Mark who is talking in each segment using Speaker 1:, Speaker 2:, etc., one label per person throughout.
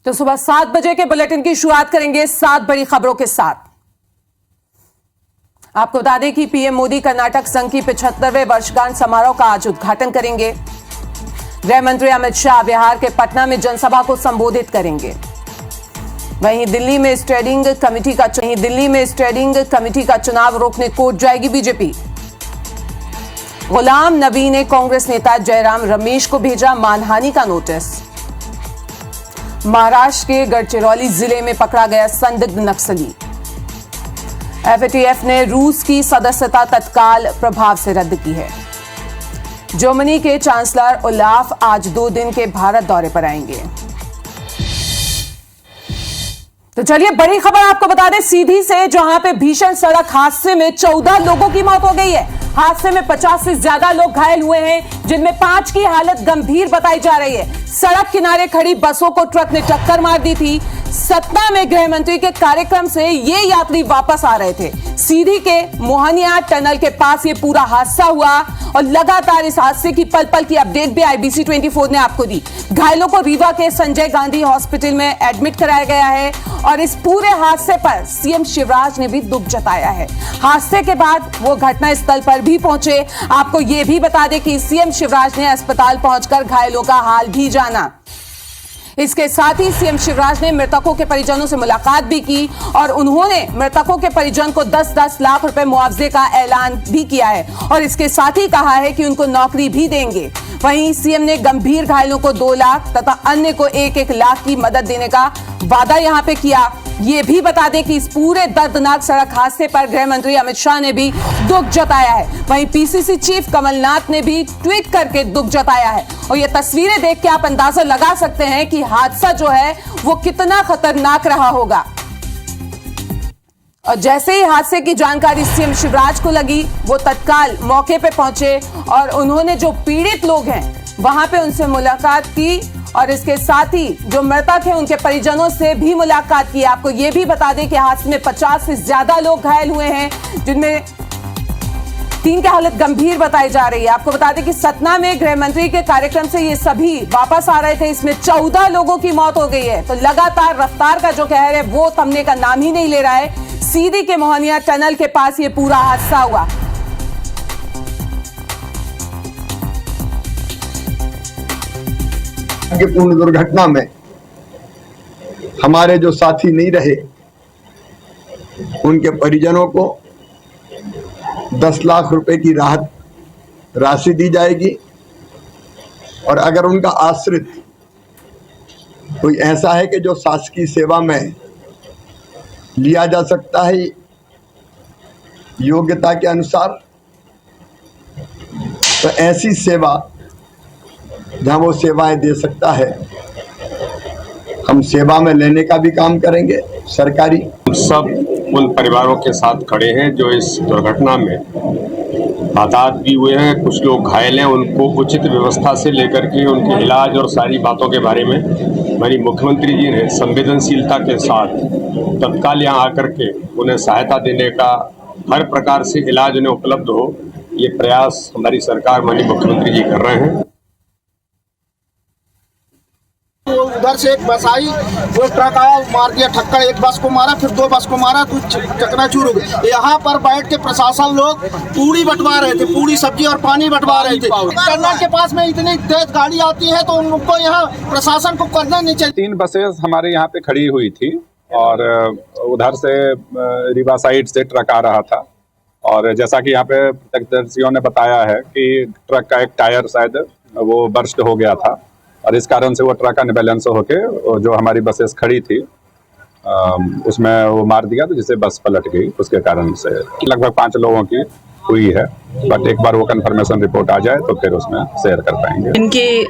Speaker 1: तो सुबह 7 बजे के बुलेटिन की शुरुआत करेंगे 7 बड़ी खबरों के साथ। आपको बता दें कि पीएम मोदी कर्नाटक संघ की 75वें वर्षगांठ समारोह का आज उद्घाटन करेंगे। गृह मंत्री अमित शाह बिहार के पटना में जनसभा को संबोधित करेंगे। वहीं दिल्ली में स्टैंडिंग कमेटी का चुनाव रोकने कोर्ट जाएगी बीजेपी। गुलाम नबी ने कांग्रेस नेता जयराम रमेश को भेजा मानहानि का नोटिस। महाराष्ट्र के गढ़चिरौली जिले में पकड़ा गया संदिग्ध नक्सली। एफएटीएफ ने रूस की सदस्यता तत्काल प्रभाव से रद्द की है। जर्मनी के चांसलर ओलाफ आज 2 दिन के भारत दौरे पर आएंगे। तो चलिए बड़ी खबर आपको बता दें सीधी से, जहां पे भीषण सड़क हादसे में 14 लोगों की मौत हो गई है। हादसे में 50 से ज्यादा लोग घायल हुए हैं, जिनमें 5 की हालत गंभीर बताई जा रही है। सड़क किनारे खड़ी बसों को ट्रक ने टक्कर मार दी थी। सतना में गृह मंत्री के कार्यक्रम से ये यात्री वापस आ रहे थे। सीधी के मोहनिया टनल के पास ये पूरा हादसा हुआ और लगातार इस हादसे की पल पल की अपडेट भी IBC 24 ने आपको दी। घायलों को रीवा के संजय गांधी हॉस्पिटल में एडमिट कराया गया है और इस पूरे हादसे पर सीएम शिवराज ने भी दुख जताया है। हादसे के बाद वो घटनास्थल पर भी पहुंचे। आपको ये भी बता दें कि सीएम शिवराज ने अस्पताल पहुंचकर घायलों का हाल भी जाना। इसके साथ ही सीएम शिवराज ने मृतकों के परिजनों से मुलाकात भी की और उन्होंने मृतकों के परिजन को 10-10 लाख रुपए मुआवजे का ऐलान भी किया है और इसके साथ ही कहा है कि उनको नौकरी भी देंगे। वहीं सीएम ने गंभीर घायलों को 2 लाख तथा अन्य को 1-1 लाख की मदद देने का वादा यहां पे किया। ये भी बता दें कि इस पूरे दर्दनाक सड़क हादसे पर गृह मंत्री अमित शाह ने भी दुख जताया है। वहीं PCC चीफ कमलनाथ ने भी ट्वीट करके दुख जताया है और ये तस्वीरें देख के आप अंदाजा लगा सकते हैं कि हादसा जो है वो कितना खतरनाक रहा होगा। और जैसे ही हादसे की जानकारी सीएम शिवराज को लगी, वो तत्काल मौके पे पहुंचे और उन्होंने जो पीड़ित लोग हैं वहां पे उनसे मुलाकात की और इसके साथ ही जो मृतक हैं उनके परिजनों से भी मुलाकात की। आपको ये भी बता दें कि हादसे में 50 से ज्यादा लोग घायल हुए हैं, जिनमें 3 की हालत गंभीर बताई जा रही है। आपको बता दें कि सतना में गृह मंत्री के कार्यक्रम से ये सभी वापस आ रहे थे। इसमें 14 लोगों की मौत हो गई है। तो लगातार रफ्तार का जो कहर है वो थमने का नाम ही नहीं ले रहा है। सीधी के मोहनिया टनल के पास ये पूरा हादसा हुआ।
Speaker 2: पूर्ण दुर्घटना में हमारे जो साथी नहीं रहे, उनके परिजनों को 10 लाख रुपए की राहत राशि दी जाएगी और अगर उनका आश्रित कोई ऐसा है कि जो शासकीय सेवा में लिया जा सकता है योग्यता के अनुसार, तो ऐसी सेवा जहां वो सेवाएं दे सकता है, हम सेवा में लेने का भी काम करेंगे। सरकारी
Speaker 3: सब उन परिवारों के साथ खड़े हैं जो इस दुर्घटना में हताहत भी हुए हैं। कुछ लोग घायल हैं, उनको उचित व्यवस्था से लेकर के उनके इलाज और सारी बातों के बारे में हमारी मुख्यमंत्री जी ने संवेदनशीलता के साथ तत्काल यहाँ आकर के उन्हें सहायता देने का, हर प्रकार से इलाज उन्हें उपलब्ध हो, ये प्रयास हमारी सरकार माननीय मुख्यमंत्री जी कर रहे हैं।
Speaker 4: उधर से एक बस आई, वो ट्रक आया, मार दिया टक्कर। एक बस को मारा, फिर 2 बस को मारा, तो चकनाचूर हो गए। यहाँ पर बैठ के प्रशासन लोग पूड़ी बंटवा रहे थे, पूड़ी सब्जी और पानी बंटवा रहे थे। टनल के पास में इतनी तेज गाड़ी आती है तो उनको यहाँ प्रशासन को करना नहीं चाहिए।
Speaker 5: 3 बसेस हमारे यहाँ पे खड़ी हुई थी और उधर से रीवा साइड से ट्रक आ रहा था और जैसा कि यहाँ पे प्रत्यक्षदर्शियों ने बताया है कि ट्रक का एक टायर शायद वो बर्स्ट हो गया था और इस कारण से वो ट्रक अनबैलेंस होके जो हमारी बसेस खड़ी थी उसमें वो मार दिया, तो जिससे बस पलट गई। उसके कारण से लगभग 5 लोगों की हुई है, बट एक बार वो कंफर्मेशन रिपोर्ट आ जाए तो फिर उसमें शेयर कर पाएंगे।
Speaker 6: इनकी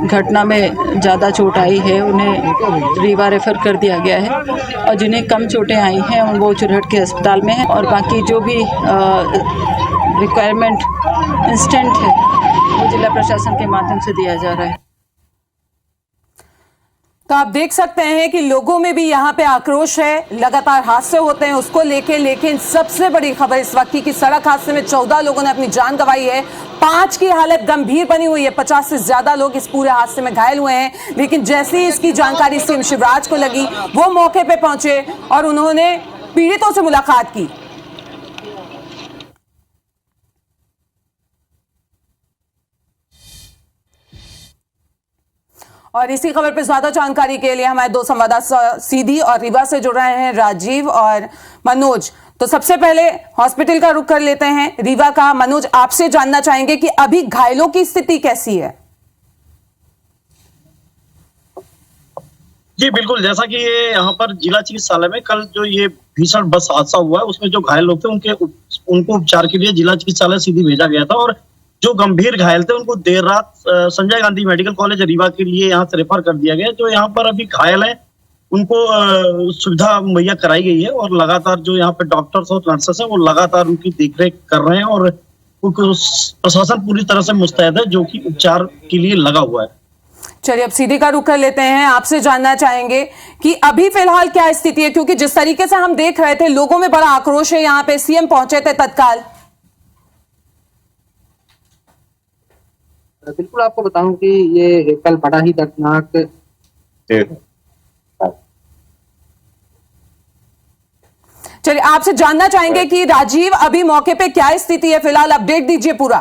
Speaker 6: घटना में ज़्यादा चोट आई है, उन्हें रीवा रेफर कर दिया गया है और जिन्हें कम चोटें आई हैं वो चुरहट के अस्पताल में हैं और बाकी जो भी रिक्वायरमेंट इंस्टेंट है वो जिला प्रशासन के माध्यम से दिया जा रहा है।
Speaker 1: तो आप देख सकते हैं कि लोगों में भी यहाँ पे आक्रोश है, लगातार हादसे होते हैं उसको लेके। लेकिन सबसे बड़ी खबर इस वक्त की कि सड़क हादसे में 14 लोगों ने अपनी जान गंवाई है, 5 की हालत गंभीर बनी हुई है, 50 से ज्यादा लोग इस पूरे हादसे में घायल हुए हैं। लेकिन जैसे ही इसकी जानकारी सीएम शिवराज को लगी, वो मौके पे पहुंचे और उन्होंने पीड़ितों से मुलाकात की। और इसी खबर पर ज्यादा जानकारी के लिए हमारे दो संवाददाता सीधी और रीवा से जुड़ रहे हैं, राजीव और मनोज। तो सबसे पहले हॉस्पिटल का रुख कर लेते हैं, रीवा का। मनोज, आपसे जानना चाहेंगे कि अभी घायलों की स्थिति कैसी है?
Speaker 7: जी बिल्कुल, जैसा कि ये यहाँ पर जिला चिकित्सालय में कल जो ये भीषण बस हादसा हुआ है उसमें जो घायल लोग थे उनको उपचार के लिए जिला चिकित्सालय सीधी भेजा गया था, और जो गंभीर घायल थे उनको देर रात संजय गांधी मेडिकल कॉलेज रीवा के लिए यहाँ से रेफर कर दिया गया। जो यहाँ पर अभी घायल है उनको सुविधा मुहैया कराई गई है, और लगातार जो यहाँ पे डॉक्टर्स और नर्सेस हैं वो लगातार उनकी देखरेख कर रहे हैं, और प्रशासन पूरी तरह से मुस्तैद है जो कि उपचार के लिए लगा हुआ है।
Speaker 1: चलिए अब सीधी का रुख कर लेते हैं, आपसे जानना चाहेंगे कि अभी फिलहाल क्या स्थिति है, क्योंकि जिस तरीके से हम देख रहे थे लोगों में बड़ा आक्रोश है। यहाँ पे सीएम पहुंचे थे तत्काल।
Speaker 8: बिल्कुल, आपको बताऊं कि ये कल बड़ा ही दर्दनाक
Speaker 1: चलिए आपसे जानना चाहेंगे कि राजीव अभी मौके पे क्या स्थिति है, फिलहाल अपडेट दीजिए पूरा।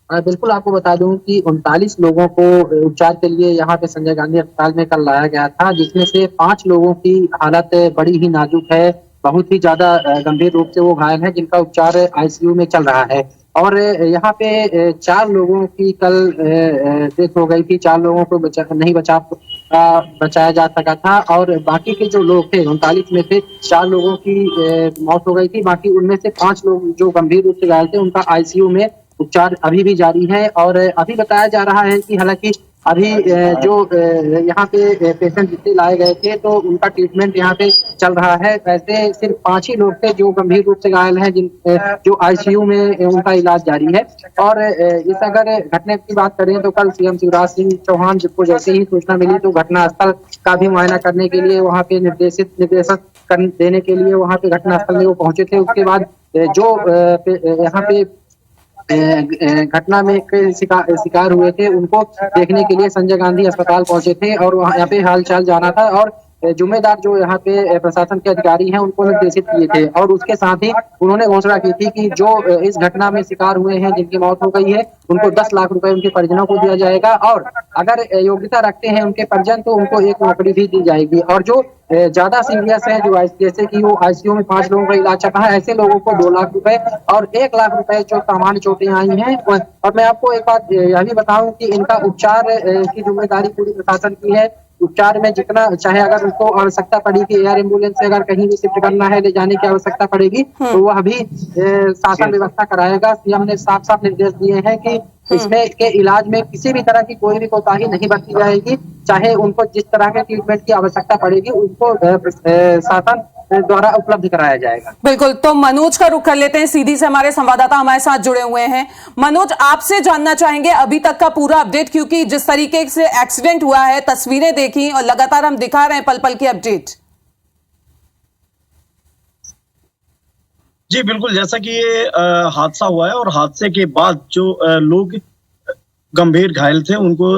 Speaker 8: बिल्कुल, आपको बता दूं कि 39 लोगों को उपचार के लिए यहाँ पे संजय गांधी अस्पताल में कल लाया गया था, जिसमें से 5 लोगों की हालत बड़ी ही नाजुक है, बहुत ही ज्यादा गंभीर रूप से वो घायल है, जिनका उपचार आईसीयू में चल रहा है। और यहाँ पे 4 लोगों की कल डेथ हो गई थी, 4 लोगों को बचाया जा सका था, और बाकी के जो लोग थे 39 में से 4 लोगों की मौत हो गई थी। बाकी उनमें से 5 लोग जो गंभीर रूप से घायल थे उनका आईसीयू में उपचार अभी भी जारी है। और अभी बताया जा रहा है कि हालांकि अभी जो यहाँ पे पेशेंट जितने लाए गए थे तो उनका ट्रीटमेंट यहाँ पे चल रहा है। वैसे सिर्फ 5 ही लोग थे जो गंभीर रूप से घायल हैं, जो आईसीयू में उनका इलाज जारी है। और इस अगर घटना की बात करें तो कल सीएम शिवराज सिंह चौहान को जैसे ही सूचना मिली तो घटनास्थल का भी मुआयना करने के लिए वहाँ पे निर्देशक देने के लिए वहाँ पे घटनास्थल में वो पहुंचे थे। उसके बाद जो यहाँ पे घटना में शिकार हुए थे उनको देखने के लिए संजय गांधी अस्पताल पहुंचे थे, और वहाँ यहाँ पे हालचाल जाना था, और जिम्मेदार जो यहाँ पे प्रशासन के अधिकारी हैं उनको निर्देशित किए थे। और उसके साथ ही उन्होंने घोषणा की थी कि जो इस घटना में शिकार हुए हैं, जिनकी मौत हो गई है, उनको 10 लाख रुपए उनके परिजनों को दिया जाएगा, और अगर योग्यता रखते हैं उनके परिजन तो उनको 1 नौकरी भी दी जाएगी। और जो ज्यादा सीरियस है, जो जैसे कि वो आईसीयू में 5 लोगों का इलाज चल रहा है, ऐसे लोगों को 2 लाख रुपए और 1 लाख रुपए जो सामान्य चोटें आई हैं। और मैं आपको एक बात यह भी बताऊं कि इनका उपचार की जिम्मेदारी पूरी प्रशासन की है। उपचार में जितना चाहे, अगर उनको आवश्यकता पड़ी कि एयर एम्बुलेंस से अगर कहीं भी शिफ्ट करना है, ले जाने की आवश्यकता पड़ेगी तो वह भी शासन व्यवस्था कराएगा। सीएम ने साफ साफ निर्देश दिए हैं कि इसमें के इलाज में किसी भी तरह की कोई भी कोताही नहीं बरती जाएगी, चाहे उनको जिस तरह के ट्रीटमेंट की आवश्यकता पड़ेगी उनको शासन द्वारा उपलब्ध कराया जाएगा।
Speaker 1: बिल्कुल, तो मनोज का रुख कर लेते हैं, सीधी से हमारे संवाददाता हमारे साथ जुड़े हुए हैं। मनोज, आपसे जानना चाहेंगे अभी तक का पूरा अपडेट, क्योंकि जिस तरीके से एक्सीडेंट हुआ है, तस्वीरें देखी और लगातार हम दिखा रहे हैं पल पल की अपडेट।
Speaker 7: जी बिल्कुल, जैसा कि ये हादसा हुआ है और हादसे के बाद जो लोग गंभीर घायल थे उनको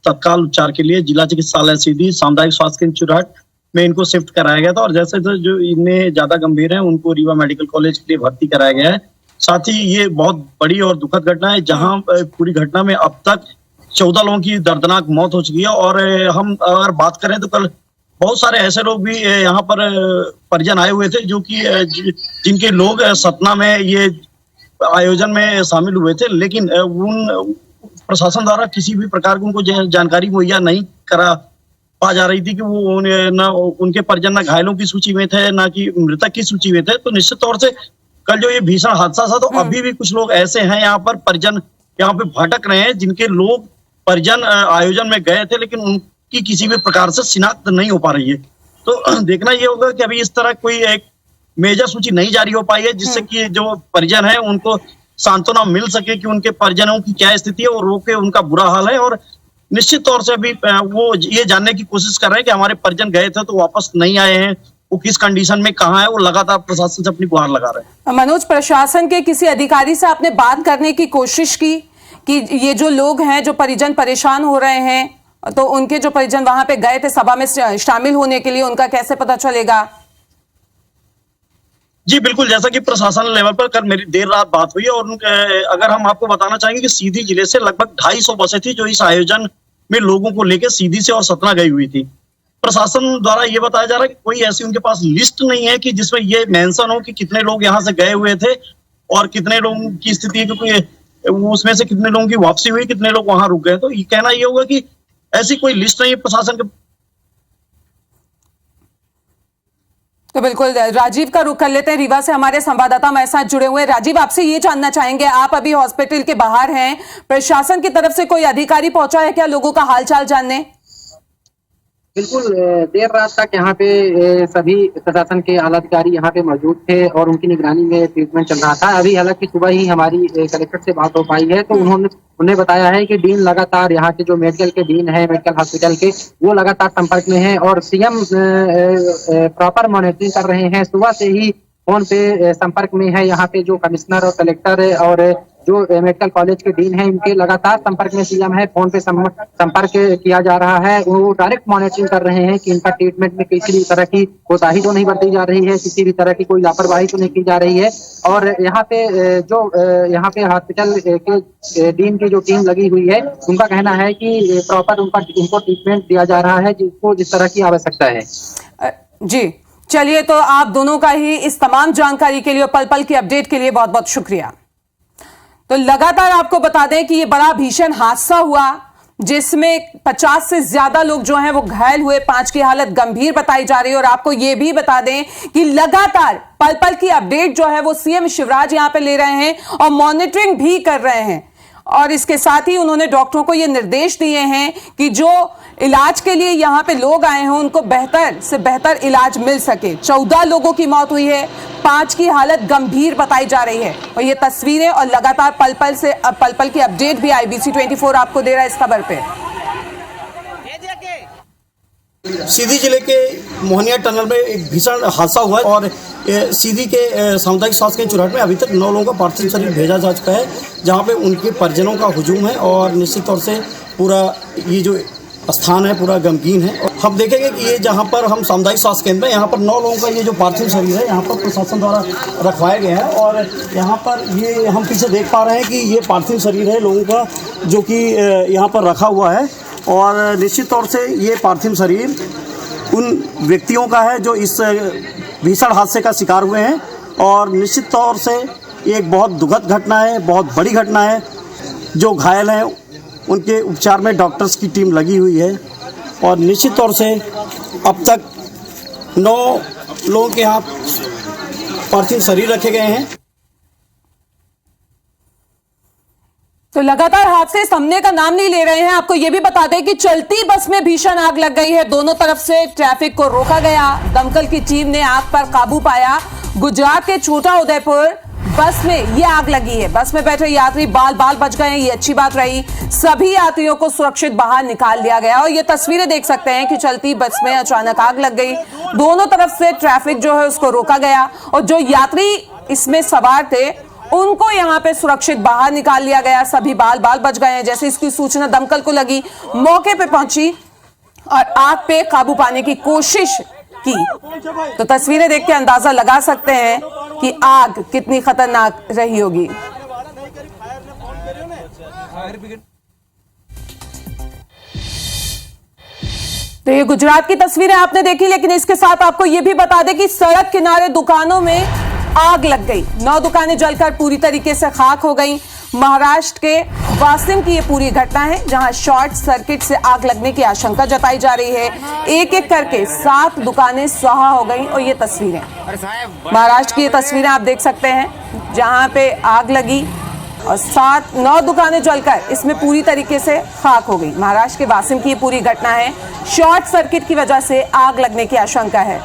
Speaker 7: तत्काल उपचार के लिए जिला चिकित्सालय सीधी सामुदायिक स्वास्थ्य केंद्र चुराट में इनको शिफ्ट कराया गया था, और जैसे जो इनमें ज्यादा गंभीर हैं उनको रीवा मेडिकल कॉलेज के लिए भर्ती कराया गया है। साथ ही ये बहुत बड़ी और दुखद घटना है, जहां पूरी घटना में अब तक 14 लोगों की दर्दनाक मौत हो चुकी है। और हम अगर बात करें तो कल बहुत सारे ऐसे लोग भी यहाँ पर परिजन आए हुए थे जो कि जिनके लोग सतना में ये आयोजन में शामिल हुए थे, लेकिन उन प्रशासन द्वारा किसी भी प्रकार की उनको जानकारी मुहैया नहीं करा पा जा रही थी कि वो ना उनके परिजन ना घायलों की सूची में थे, ना कि मृतक की सूची में थे। तो निश्चित तौर से कल जो ये भीषण हादसा था, तो अभी भी कुछ लोग ऐसे हैं यहाँ पर परिजन यहाँ पे भटक रहे हैं, जिनके लोग परिजन आयोजन में गए थे लेकिन उनकी किसी भी प्रकार से शिनाख्त नहीं हो पा रही है। तो देखना ये होगा कि अभी इस तरह कोई एक मेजर सूची नहीं जारी हो पाई है जिससे कि जो परिजन है उनको सांत्वना मिल सके कि उनके परिजनों की क्या स्थिति है और रोके उनका बुरा हाल है। और निश्चित तौर से अभी वो ये जानने की कोशिश कर रहे हैं कि हमारे परिजन गए थे तो वापस नहीं आए हैं, वो किस कंडीशन में कहाँ है, वो लगातार प्रशासन से अपनी गुहार लगा रहे हैं।
Speaker 1: मनोज, प्रशासन के किसी अधिकारी से आपने बात करने की कोशिश की कि ये जो लोग हैं, जो परिजन परेशान हो रहे हैं, तो उनके जो परिजन वहां पे गए थे सभा में शामिल होने के लिए, उनका कैसे पता चलेगा?
Speaker 7: जी बिल्कुल, जैसा कि प्रशासन लेवल पर कल मेरी देर रात बात हुई और अगर हम आपको बताना चाहेंगे कि सीधी जिले से लगभग 250 बसें थी जो इस आयोजन में लोगों को लेकर सीधी से और सतना गई हुई थी। प्रशासन द्वारा ये बताया जा रहा है कि कोई ऐसी उनके पास लिस्ट नहीं है कि जिसमें ये मेंशन हो कि कितने लोग यहाँ से गए हुए थे और कितने लोगों की स्थिति है, क्योंकि उसमें से कितने लोगों की वापसी हुई, कितने लोग वहां रुक गए। तो ये कहना ये होगा कि ऐसी कोई लिस्ट नहीं है प्रशासन के।
Speaker 1: तो बिल्कुल राजीव का रुख कर लेते हैं, रीवा से हमारे संवाददाता हमारे साथ जुड़े हुए हैं। राजीव, आपसे ये जानना चाहेंगे, आप अभी हॉस्पिटल के बाहर हैं, प्रशासन की तरफ से कोई अधिकारी पहुंचा है क्या लोगों का हालचाल जानने?
Speaker 8: बिल्कुल, देर रात तक यहाँ पे सभी प्रशासन के आला अधिकारी यहाँ पे मौजूद थे और उनकी निगरानी में ट्रीटमेंट चल रहा था। अभी हालांकि सुबह ही हमारी कलेक्टर से बात हो पाई है, तो उन्होंने बताया है कि डीन लगातार यहाँ के जो मेडिकल के डीन है मेडिकल हॉस्पिटल के, वो लगातार संपर्क में है और सीएम प्रॉपर मॉनिटरिंग कर रहे हैं। सुबह से ही फोन पे संपर्क में है यहाँ पे जो कमिश्नर और कलेक्टर और जो मेडिकल कॉलेज के डीन है, इनके लगातार संपर्क में सीएम है। फोन पे संपर्क किया जा रहा है, वो डायरेक्ट मॉनिटरिंग कर रहे हैं कि इनका ट्रीटमेंट में किसी भी तरह की कोताही तो नहीं बरती जा रही है, किसी भी तरह की कोई लापरवाही तो नहीं की जा रही है। और यहाँ पे जो यहाँ पे हॉस्पिटल के डीन की जो टीम लगी हुई है, उनका कहना है कि प्रॉपर उनको ट्रीटमेंट दिया जा रहा है जिसको जिस तरह की आवश्यकता है।
Speaker 1: जी चलिए, तो आप दोनों का ही इस तमाम जानकारी के लिए और पल पल की अपडेट के लिए बहुत बहुत शुक्रिया। तो लगातार आपको बता दें कि ये बड़ा भीषण हादसा हुआ जिसमें 50 से ज्यादा लोग जो हैं वो घायल हुए, 5 की हालत गंभीर बताई जा रही है। और आपको ये भी बता दें कि लगातार पल पल की अपडेट जो है वो सीएम शिवराज यहां पे ले रहे हैं और मॉनिटरिंग भी कर रहे हैं। और इसके साथ ही उन्होंने डॉक्टरों को ये निर्देश दिए हैं कि जो इलाज के लिए यहाँ पे लोग आए हैं उनको बेहतर से बेहतर इलाज मिल सके। 14 लोगों की मौत हुई है, 5 की हालत गंभीर बताई जा रही है। और ये तस्वीरें और लगातार पल पल की अपडेट भी IBC 24 आपको दे रहा है इस खबर पे।
Speaker 7: सीधी जिले के मोहनिया टनल में एक भीषण हादसा हुआ है और सीधी के सामुदायिक स्वास्थ्य केंद्र चुराट में अभी तक 9 लोगों का पार्थिव शरीर भेजा जा चुका है, जहां पे उनके परिजनों का हुजूम है और निश्चित तौर से पूरा ये जो स्थान है पूरा गमगीन है। और हम देखेंगे कि ये जहाँ पर हम सामुदायिक स्वास्थ्य केंद्र में यहाँ पर 9 लोगों का ये जो पार्थिव शरीर है यहाँ पर प्रशासन द्वारा रखवाया गया है। और यहाँ पर ये हम पीछे देख पा रहे हैं कि ये पार्थिव शरीर है लोगों का जो कि यहाँ पर रखा हुआ है। और निश्चित तौर से ये पार्थिव शरीर उन व्यक्तियों का है जो इस भीषण हादसे का शिकार हुए हैं। और निश्चित तौर से ये एक बहुत दुखद घटना है, बहुत बड़ी घटना है। जो घायल हैं उनके उपचार में डॉक्टर्स की टीम लगी हुई है और निश्चित तौर से अब तक 9 लोगों के यहाँ पार्थिव शरीर रखे गए हैं।
Speaker 1: तो लगातार हादसे थमने का नाम नहीं ले रहे हैं। आपको यह भी बता दें कि चलती बस में भीषण आग लग गई है, दोनों तरफ से ट्रैफिक को रोका गया, दमकल की टीम ने आग पर काबू पाया। गुजरात के छोटा उदयपुर बस में ये आग लगी है, बस में बैठे यात्री बाल बच गए हैं, ये अच्छी बात रही। सभी यात्रियों को सुरक्षित बाहर निकाल लिया गया और ये तस्वीरें देख सकते हैं कि चलती बस में अचानक आग लग गई, दोनों तरफ से ट्रैफिक जो है उसको रोका गया और जो यात्री इसमें सवार थे उनको यहाँ पे सुरक्षित बाहर निकाल लिया गया। सभी बाल बच गए हैं। जैसे इसकी सूचना दमकल को लगी, मौके पे पहुंची और आग पे काबू पाने की कोशिश की। तो तस्वीरें देख के अंदाजा लगा सकते हैं कि आग कितनी खतरनाक रही होगी। तो ये गुजरात की तस्वीरें आपने देखी, लेकिन इसके साथ आपको ये भी बता दें कि सड़क किनारे दुकानों में आग लग गई, 9 दुकानें जलकर पूरी तरीके से खाक हो गई। महाराष्ट्र के वासिम की ये पूरी घटना है जहां शॉर्ट सर्किट से आग लगने की आशंका जताई जा रही है। एक एक करके 7 दुकानें स्वाहा हो गई और ये तस्वीरें महाराष्ट्र की ये तस्वीरें आप देख सकते हैं जहां पे आग लगी और 9 दुकानें जलकर इसमें पूरी तरीके से खाक हो गई। महाराष्ट्र के वासिम की ये पूरी घटना है, शॉर्ट सर्किट की वजह से आग लगने की आशंका है।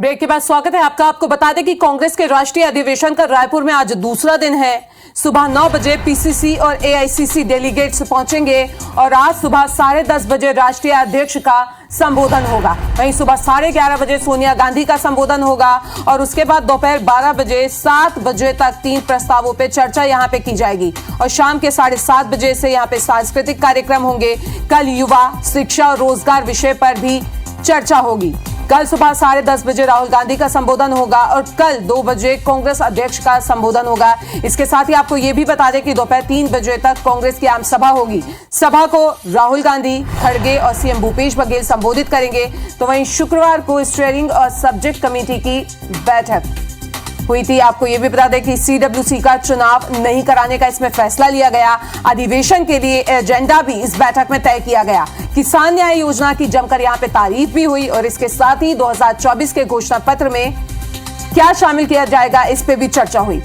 Speaker 1: ब्रेक के बाद स्वागत है आपका। आपको बता दें कि कांग्रेस के राष्ट्रीय अधिवेशन का रायपुर में आज दूसरा दिन है। सुबह 9 बजे पीसीसी और एआईसीसी डेलीगेट्स पहुंचेंगे और आज सुबह 10:30 बजे राष्ट्रीय अध्यक्ष का संबोधन होगा। वहीं सुबह 11:30 बजे सोनिया गांधी का संबोधन होगा और उसके बाद दोपहर 12 बजे 7 बजे तक 3 प्रस्तावों पे चर्चा यहां पे की जाएगी और शाम के 7:30 बजे से यहां पे सांस्कृतिक कार्यक्रम होंगे। कल युवा, शिक्षा और रोजगार विषय पर भी चर्चा होगी। कल सुबह 10:30 बजे राहुल गांधी का संबोधन होगा और कल 2 बजे कांग्रेस अध्यक्ष का संबोधन होगा। इसके साथ ही आपको यह भी बता दें कि दोपहर 3 बजे तक कांग्रेस की आम सभा होगी। सभा को राहुल गांधी, खड़गे और सीएम भूपेश बघेल संबोधित करेंगे। तो वहीं शुक्रवार को स्टीयरिंग और सब्जेक्ट कमेटी की बैठक हुई थी। आपको यह भी बता दें कि सीडब्ल्यूसी का चुनाव नहीं कराने का इसमें फैसला लिया गया। अधिवेशन के लिए एजेंडा भी इस बैठक में तय किया गया। किसान न्याय योजना की जमकर यहां पे तारीफ भी हुई और इसके साथ ही 2024 के घोषणा पत्र में क्या शामिल किया जाएगा इस पे भी चर्चा हुई।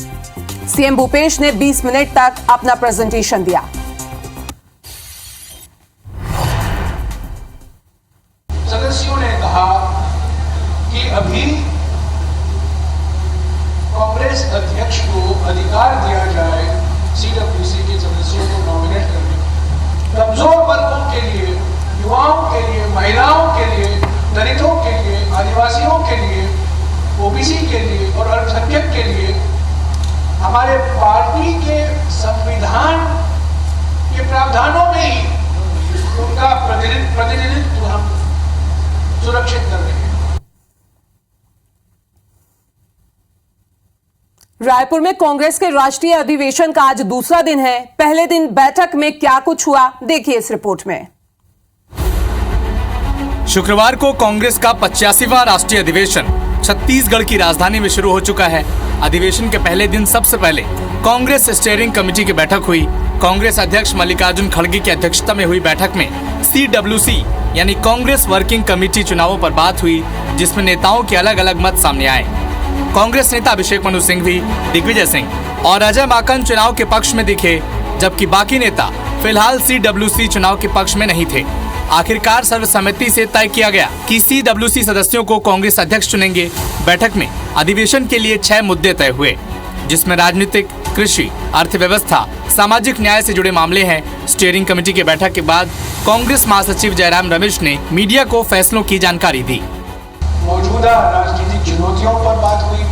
Speaker 1: सीएम भूपेश ने 20 मिनट तक अपना प्रेजेंटेशन दिया।
Speaker 9: सदस्यों ने कहा कि अभी कांग्रेस अध्यक्ष को अधिकार दिया जाए सीडब्ल्यूसी के सदस्यों को नॉमिनेट करने, कमजोर वर्गों के लिए, युवाओं के लिए, महिलाओं के लिए, दलितों के लिए, आदिवासियों के लिए, ओबीसी के लिए और अल्पसंख्यक के लिए हमारे पार्टी के संविधान के प्रावधानों में ही उनका प्रतिनिधित्व हम सुरक्षित कर रहे हैं।
Speaker 1: रायपुर में कांग्रेस के राष्ट्रीय अधिवेशन का आज दूसरा दिन है। पहले दिन बैठक में क्या कुछ हुआ, देखिए इस रिपोर्ट में।
Speaker 10: शुक्रवार को कांग्रेस का 85वां राष्ट्रीय अधिवेशन छत्तीसगढ़ की राजधानी में शुरू हो चुका है। अधिवेशन के पहले दिन सबसे पहले कांग्रेस स्टीयरिंग कमेटी की बैठक हुई। कांग्रेस अध्यक्ष मल्लिकार्जुन खड़गे की अध्यक्षता में हुई बैठक में सीडब्ल्यूसी यानी कांग्रेस वर्किंग कमेटी चुनावों पर बात हुई, जिसमें नेताओं के अलग अलग मत सामने आए। कांग्रेस नेता अभिषेक मनु सिंघवी, दिग्विजय सिंह और अजय माकन चुनाव के पक्ष में दिखे, जबकि बाकी नेता फिलहाल सीडब्ल्यूसी चुनाव के पक्ष में नहीं थे। आखिरकार सर्वसम्मति से तय किया गया कि सीडब्ल्यूसी सदस्यों को कांग्रेस अध्यक्ष चुनेंगे। बैठक में अधिवेशन के लिए 6 मुद्दे तय हुए, जिसमें राजनीतिक, कृषि, अर्थव्यवस्था, सामाजिक न्याय से जुड़े मामले हैं। स्टीयरिंग कमेटी की बैठक के बाद कांग्रेस महासचिव जयराम रमेश ने मीडिया को फैसलों की जानकारी दी।
Speaker 9: मौजूदा राजनीतिक चुनौतियों पर बात हुई,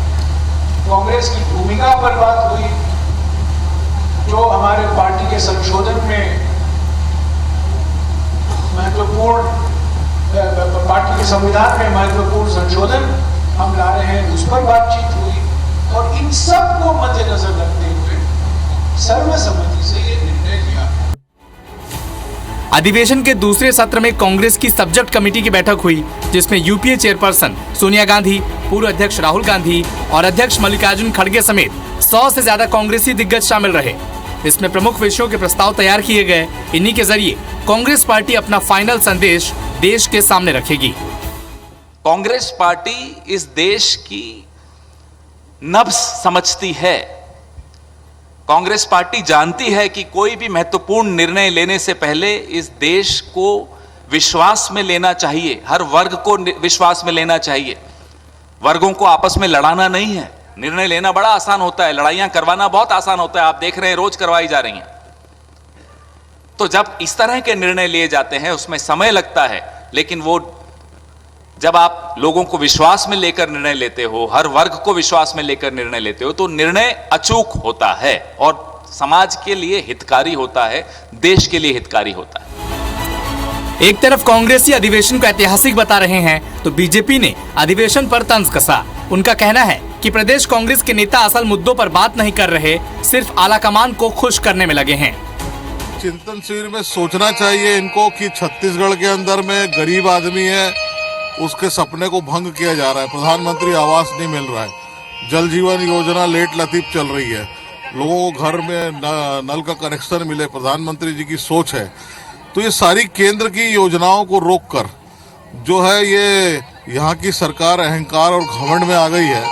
Speaker 9: कांग्रेस की भूमिका पर बात हुई, जो हमारे पार्टी के संशोधन में महत्वपूर्ण, पार्टी के संविधान में महत्वपूर्ण संशोधन हम ला रहे हैं, उस पर बातचीत हुई और इन सब को मद्देनजर रखते हुए सर्वसम्मति से ये निर्णय लिया।
Speaker 10: अधिवेशन के दूसरे सत्र में कांग्रेस की सब्जेक्ट कमेटी की बैठक हुई, जिसमें यूपीए चेयरपर्सन सोनिया गांधी, पूर्व अध्यक्ष राहुल गांधी और अध्यक्ष मल्लिकार्जुन खड़गे समेत 100 से ज्यादा कांग्रेसी दिग्गज शामिल रहे। इसमें प्रमुख विषयों के प्रस्ताव तैयार किए गए। इन्हीं के जरिए कांग्रेस पार्टी अपना फाइनल संदेश देश के सामने रखेगी।
Speaker 11: कांग्रेस पार्टी इस देश की नब्ज समझती है। कांग्रेस पार्टी जानती है कि कोई भी महत्वपूर्ण निर्णय लेने से पहले इस देश को विश्वास में लेना चाहिए, हर वर्ग को विश्वास में लेना चाहिए। वर्गों को आपस में लड़ाना नहीं है। निर्णय लेना बड़ा आसान होता है, लड़ाइयां करवाना बहुत आसान होता है। आप देख रहे हैं रोज करवाई जा रही हैं। तो जब इस तरह के निर्णय लिए जाते हैं उसमें समय लगता है, लेकिन वो जब आप लोगों को विश्वास में लेकर निर्णय लेते हो, हर वर्ग को विश्वास में लेकर निर्णय लेते हो, तो निर्णय अचूक होता है और समाज के लिए हितकारी होता है, देश के लिए हितकारी होता है।
Speaker 10: एक तरफ कांग्रेसी अधिवेशन को ऐतिहासिक बता रहे हैं, तो बीजेपी ने अधिवेशन पर तंज कसा। उनका कहना है कि प्रदेश कांग्रेस के नेता असल मुद्दों पर बात नहीं कर रहे, सिर्फ आलाकमान को खुश करने में लगे हैं।
Speaker 12: चिंतन शिविर में सोचना चाहिए इनको कि छत्तीसगढ़ के अंदर में गरीब आदमी है, उसके सपने को भंग किया जा रहा है। प्रधानमंत्री आवास नहीं मिल रहा है, जल जीवन योजना लेट लतीफ चल रही है, लोगों को घर में नल का कनेक्शन मिले, प्रधानमंत्री जी की सोच है। तो ये सारी केंद्र की योजनाओं को रोककर जो है ये यहाँ की सरकार अहंकार और घमंड में आ गई है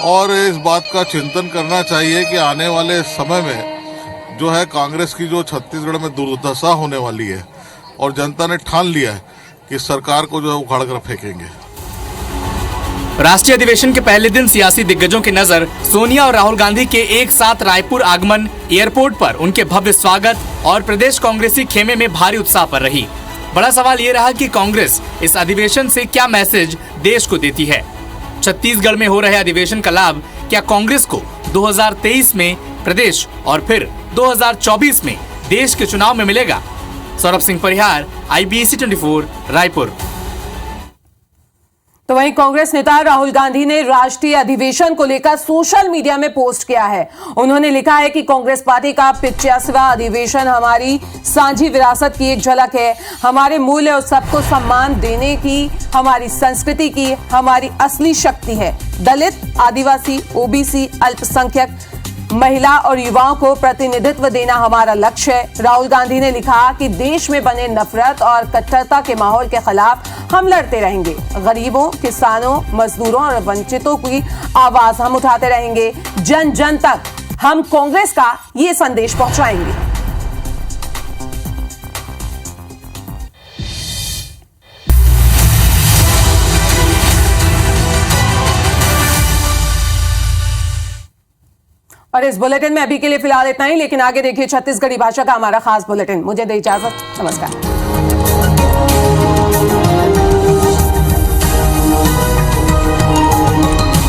Speaker 12: और इस बात का चिंतन करना चाहिए कि आने वाले समय में जो है कांग्रेस की जो छत्तीसगढ़ में दुर्दशा होने वाली है और जनता ने ठान लिया है कि सरकार को जो है उखाड़ कर फेंकेंगे।
Speaker 10: राष्ट्रीय अधिवेशन के पहले दिन सियासी दिग्गजों की नजर सोनिया और राहुल गांधी के एक साथ रायपुर आगमन, एयरपोर्ट पर उनके भव्य स्वागत और प्रदेश कांग्रेसी खेमे में भारी उत्साह पर रही। बड़ा सवाल ये रहा कि कांग्रेस इस अधिवेशन से क्या मैसेज देश को देती है। छत्तीसगढ़ में हो रहे अधिवेशन का लाभ क्या कांग्रेस को 2023 में प्रदेश और फिर 2024 में देश के चुनाव में मिलेगा? सौरभ सिंह परिहार, IBC 24, रायपुर।
Speaker 1: तो वहीं कांग्रेस नेता राहुल गांधी ने राष्ट्रीय अधिवेशन को लेकर सोशल मीडिया में पोस्ट किया है। उन्होंने लिखा है कि कांग्रेस पार्टी का 85वां अधिवेशन हमारी साझी विरासत की एक झलक है, हमारे मूल्य और सबको सम्मान देने की, हमारी संस्कृति की हमारी असली शक्ति है। दलित, आदिवासी, OBC, अल्पसंख्यक, महिला और युवाओं को प्रतिनिधित्व देना हमारा लक्ष्य है। राहुल गांधी ने लिखा कि देश में बने नफरत और कट्टरता के माहौल के खिलाफ हम लड़ते रहेंगे। गरीबों, किसानों, मजदूरों और वंचितों की आवाज हम उठाते रहेंगे। जन जन तक हम कांग्रेस का ये संदेश पहुंचाएंगे। और इस बुलेटिन में अभी के लिए फिलहाल इतना ही, लेकिन आगे देखिए छत्तीसगढ़ी भाषा का हमारा खास बुलेटिन। मुझे दे इजाजत, नमस्कार।